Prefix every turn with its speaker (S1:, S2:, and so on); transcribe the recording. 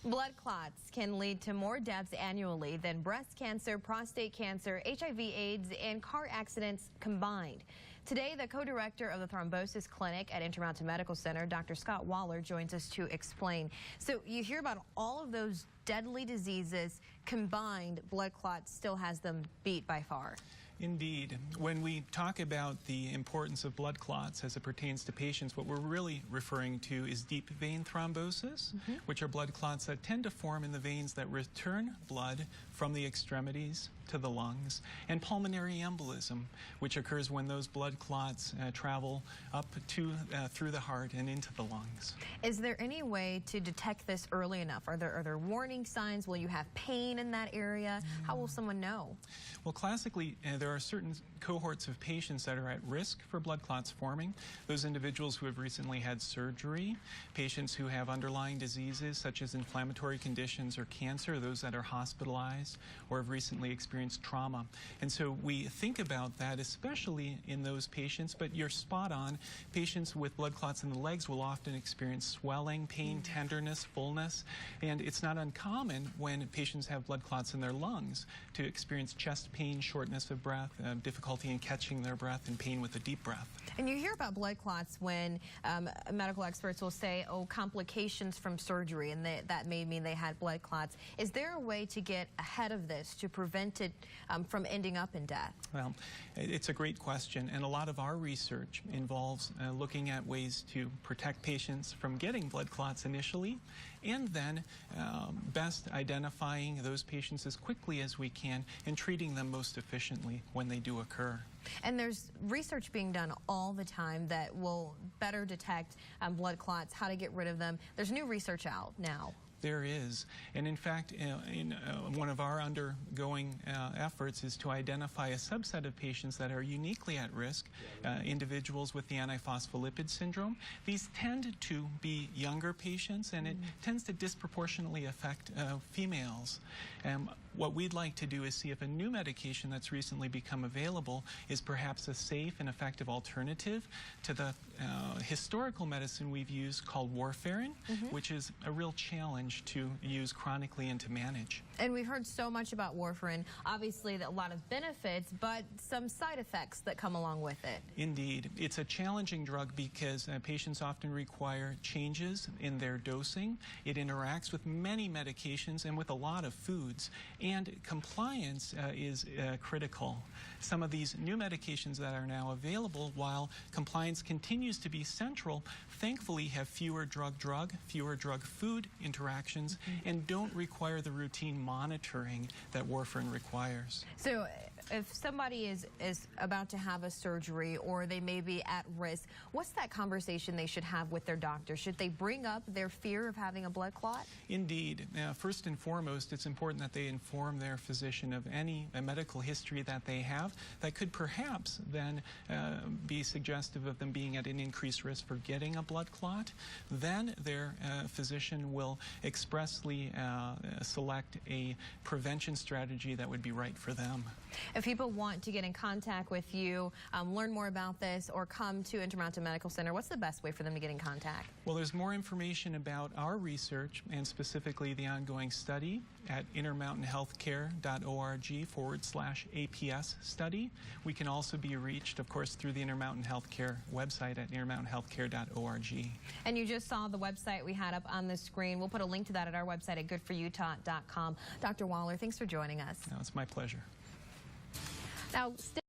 S1: Blood clots can lead to more deaths annually than breast cancer, prostate cancer, HIV/AIDS, and car accidents combined. Today, the co-director of the Thrombosis Clinic at Intermountain Medical Center, Dr. Wolle, joins us to explain. So you hear about all of those deadly diseases combined, blood clots still has them beat by far.
S2: Indeed. When we talk about the importance of blood clots as it pertains to patients, what we're really referring to is deep vein thrombosis, which are blood clots that tend to form in the veins that return blood from the extremities to the lungs, and pulmonary embolism, which occurs when those blood clots travel up to through the heart and into the lungs.
S1: Is there any way to detect this early enough? Are there warning signs? Will you have pain in that area? How will someone know?
S2: Well, classically, there are certain cohorts of patients that are at risk for blood clots forming. Those individuals who have recently had surgery, patients who have underlying diseases such as inflammatory conditions or cancer, those that are hospitalized or have recently experienced trauma. And so we think about that, especially in those patients, but you're spot on. Patients with blood clots in the legs will often experience swelling, pain, tenderness, fullness, and it's not uncommon when patients have blood clots in their lungs to experience chest pain, shortness of breath, difficulty in catching their breath, and pain with a deep breath.
S1: And you hear about blood clots when medical experts will say, oh, complications from surgery, and that may mean they had blood clots. Is there a way to get ahead of this to prevent it from ending up in death?
S2: Well, it's a great question, and a lot of our research involves looking at ways to protect patients from getting blood clots initially, and then best identifying those patients as quickly as we can and treating them most efficiently when they do occur.
S1: And there's research being done all the time that will better detect blood clots, how to get rid of them. There's new research out now.
S2: There is, and in fact, one of our undergoing efforts is to identify a subset of patients that are uniquely at risk, individuals with the antiphospholipid syndrome. These tend to be younger patients, and it tends to disproportionately affect females. What we'd like to do is see if a new medication that's recently become available is perhaps a safe and effective alternative to the historical medicine we've used called warfarin, which is a real challenge to use chronically and to manage.
S1: And we've heard so much about warfarin, obviously a lot of benefits, but some side effects that come along with it.
S2: Indeed. It's a challenging drug because patients often require changes in their dosing. It interacts with many medications and with a lot of foods, and compliance is critical. Some of these new medications that are now available, while compliance continues to be central, thankfully have fewer drug-drug, fewer drug-food interactions, and don't require the routine monitoring that warfarin requires.
S1: So if somebody is about to have a surgery or they may be at risk, what's that conversation they should have with their doctor? Should they bring up their fear of having a blood clot?
S2: Indeed. First and foremost, it's important that they inform their physician of any medical history that they have that could perhaps then be suggestive of them being at an increased risk for getting a blood clot. Then their physician will expressly select a prevention strategy that would be right for them.
S1: If people want to get in contact with you, learn more about this, or come to Intermountain Medical Center, what's the best way for them to get in contact?
S2: Well, there's more information about our research and specifically the ongoing study at intermountainhealthcare.org/APS study. We can also be reached, of course, through the Intermountain Healthcare website at intermountainhealthcare.org.
S1: And you just saw the website we had up on the screen. We'll put a link to that at our website at goodforutah.com. Dr. Wolle, thanks for joining us.
S2: No, it's my pleasure.
S1: Now,